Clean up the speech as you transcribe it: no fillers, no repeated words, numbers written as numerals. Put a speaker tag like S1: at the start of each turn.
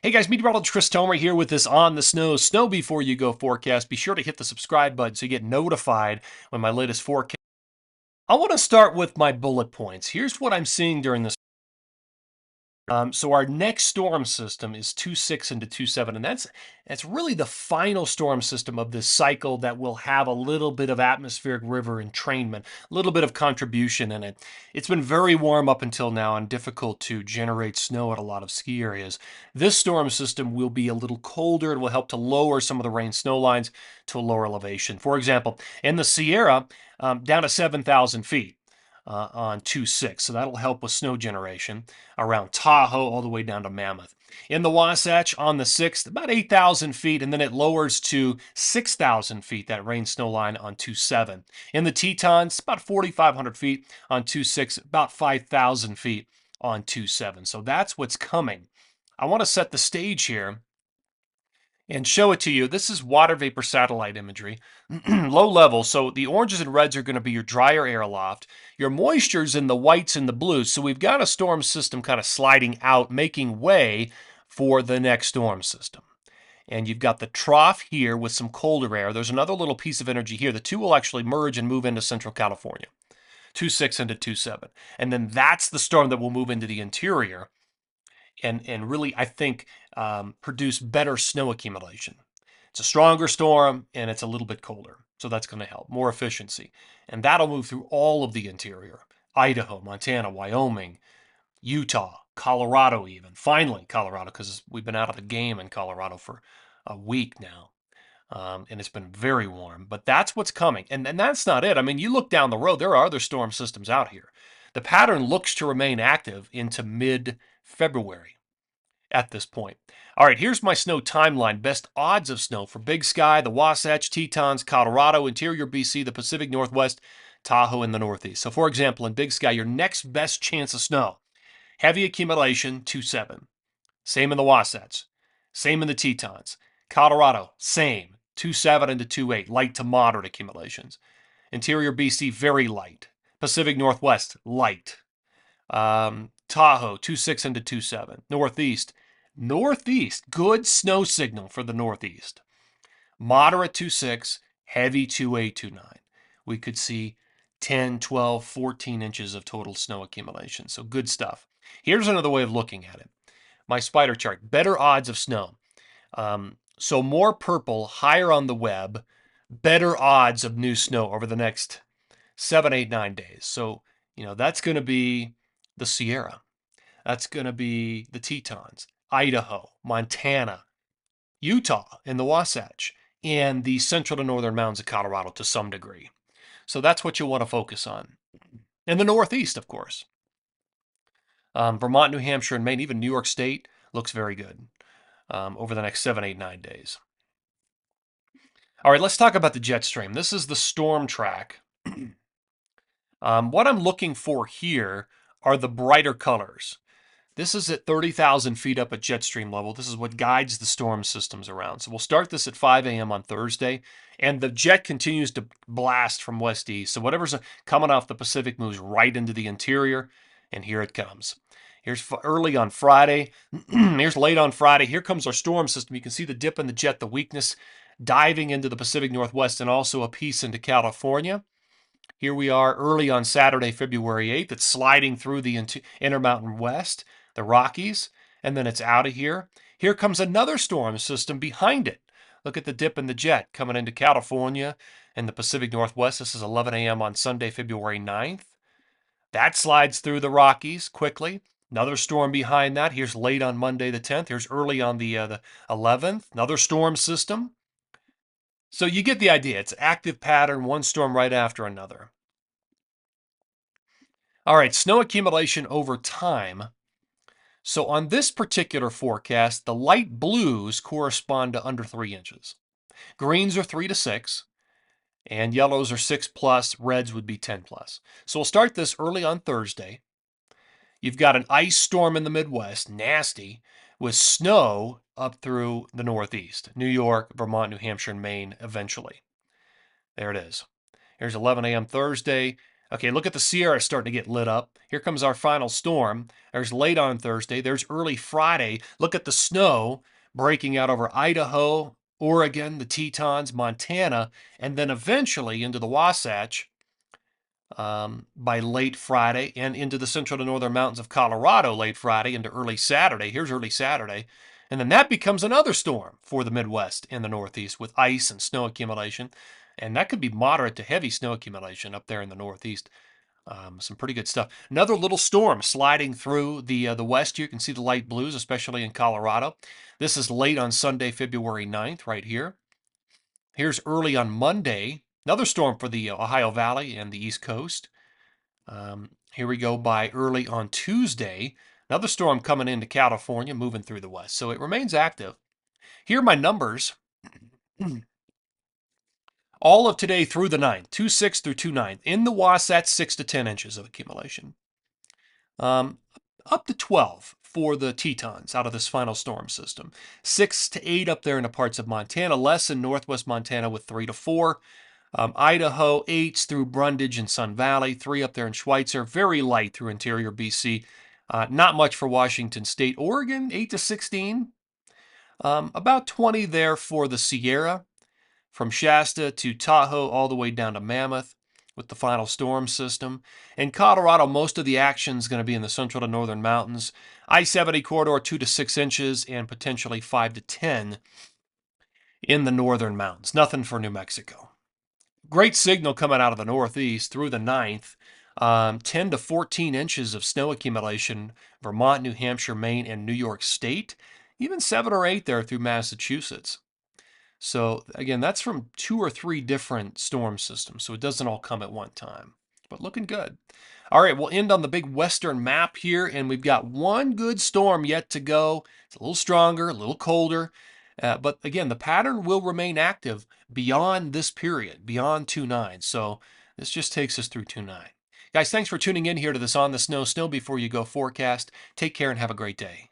S1: Hey guys, meteorologist Chris Tomer here with this On the Snow Before You Go forecast. Be sure to hit the subscribe button so you get notified when my latest forecast. I want to start with my bullet points. Here's what I'm seeing during this. So our next storm system is 2-6 into 2-7, and that's really the final storm system of this cycle that will have a little bit of atmospheric river entrainment, a little bit of contribution in it. It's been very warm up until now and difficult to generate snow at a lot of ski areas. This storm system will be a little colder. It will help to lower some of the rain snow lines to a lower elevation. For example, in the Sierra, down to 7,000 feet. On 2-6. So that'll help with snow generation around Tahoe all the way down to Mammoth. In the Wasatch on the 6th, about 8,000 feet, and then it lowers to 6,000 feet, that rain snow line on 2-7. In the Tetons, about 4,500 feet on 2-6, about 5,000 feet on 2-7. So that's what's coming. I want to set the stage here and show it to you. This is water vapor satellite imagery, low level. So the oranges and reds are going to be your drier air aloft. Your moisture's in the whites and the blues. So we've got a storm system kind of sliding out, making way for the next storm system. And you've got the trough here with some colder air. There's another little piece of energy here. The two will actually merge and move into Central California, 2-6 into 2-7. And then that's the storm that will move into the interior and really, I think, produce better snow accumulation. It's a stronger storm and it's a little bit colder. So that's going to help. More efficiency. And that'll move through all of the interior. Idaho, Montana, Wyoming, Utah, Colorado even. Finally, Colorado, because we've been out of the game in Colorado for a week now. And it's been very warm. But that's what's coming. And that's not it. I mean, you look down the road, there are other storm systems out here. The pattern looks to remain active into mid-February at this point. All right, here's my snow timeline. Best odds of snow for Big Sky, the Wasatch, Tetons, Colorado, interior BC, the Pacific Northwest, Tahoe, and the Northeast. So, for example, in Big Sky, your next best chance of snow, heavy accumulation, 2-7. Same in the Wasatch. Same in the Tetons. Colorado, same, 2-7 into 2-8, light to moderate accumulations. Interior BC, very light. Pacific Northwest, light. Tahoe, 2-6 into 2-7. Northeast, good snow signal for the Northeast. Moderate 2-6, heavy 2-8, 2-9. We could see 10, 12, 14 inches of total snow accumulation. So good stuff. Here's another way of looking at it. My spider chart, better odds of snow. So more purple, higher on the web, better odds of new snow over the next 7, 8, 9 days. So, that's going to be the Sierra. That's going to be the Tetons, Idaho, Montana, Utah in the Wasatch, and the central to northern mountains of Colorado to some degree. So that's what you want to focus on. And the Northeast, of course. Vermont, New Hampshire, and Maine, even New York State looks very good over the next 7, 8, 9 days. All right, let's talk about the jet stream. This is the storm track. What I'm looking for here are the brighter colors. This is at 30,000 feet up at jet stream level. This is what guides the storm systems around. So we'll start this at 5 a.m. on Thursday, and the jet continues to blast from west to east. So whatever's coming off the Pacific moves right into the interior, and here it comes. Here's early on Friday. Here's late on Friday. Here comes our storm system. You can see the dip in the jet, the weakness diving into the Pacific Northwest, and also a piece into California. Here we are early on Saturday, February 8th. It's sliding through the Intermountain West, the Rockies, and then it's out of here. Here comes another storm system behind it. Look at the dip in the jet coming into California and the Pacific Northwest. This is 11 a.m. on Sunday, February 9th. That slides through the Rockies quickly. Another storm behind that. Here's late on Monday the 10th. Here's early on the 11th. Another storm system. So you get the idea. It's active pattern, one storm right after another. All right, snow accumulation over time. So on this particular forecast, the light blues correspond to under 3 inches. Greens are 3 to 6, and yellows are 6 plus, reds would be 10 plus. So we'll start this early on Thursday. You've got an ice storm in the Midwest, nasty, with snow up through the Northeast. New York, Vermont, New Hampshire, and Maine eventually. There it is. Here's 11 a.m. Thursday. Okay, look at the Sierra starting to get lit up. Here comes our final storm. There's late on Thursday. There's early Friday. Look at the snow breaking out over Idaho, Oregon, the Tetons, Montana, and then eventually into the Wasatch by late Friday and into the central to northern mountains of Colorado late Friday into early Saturday. Here's early Saturday. And then that becomes another storm for the Midwest and the Northeast with ice and snow accumulation. And that could be moderate to heavy snow accumulation up there in the Northeast. Some pretty good stuff. Another little storm sliding through the west. You can see the light blues, especially in Colorado. This is late on Sunday, February 9th, right here. Here's early on Monday. Another storm for the Ohio Valley and the East Coast. Here we go by early on Tuesday. Another storm coming into California, moving through the west. So it remains active. Here are my numbers. All of today through the 9th, 2/6 through 2/9. In the Wasatch, 6 to 10 inches of accumulation. Um, up to 12 for the Tetons out of this final storm system. 6 to 8 up there in the parts of Montana, less in northwest Montana with 3 to 4. Idaho, 8 through Brundage and Sun Valley, 3 up there in Schweitzer, very light through interior BC. Not much for Washington State. Oregon, 8 to 16. About 20 there for the Sierra, from Shasta to Tahoe all the way down to Mammoth with the final storm system. In Colorado, most of the action is going to be in the central to northern mountains. I-70 corridor, 2 to 6 inches, and potentially 5 to 10 in the northern mountains. Nothing for New Mexico. Great signal coming out of the northeast through the 9th. 10 to 14 inches of snow accumulation, Vermont, New Hampshire, Maine, and New York State. Even 7 or 8 there through Massachusetts. So again, that's from 2 or 3 different storm systems, so it doesn't all come at one time, but looking good. All right, we'll end on the big western map here, and we've got one good storm yet to go. It's a little stronger, a little colder, but again, the pattern will remain active beyond this period, beyond 2/9. So this just takes us through 2/9. Guys, thanks for tuning in here to this On the Snow Before You Go forecast. Take care and have a great day.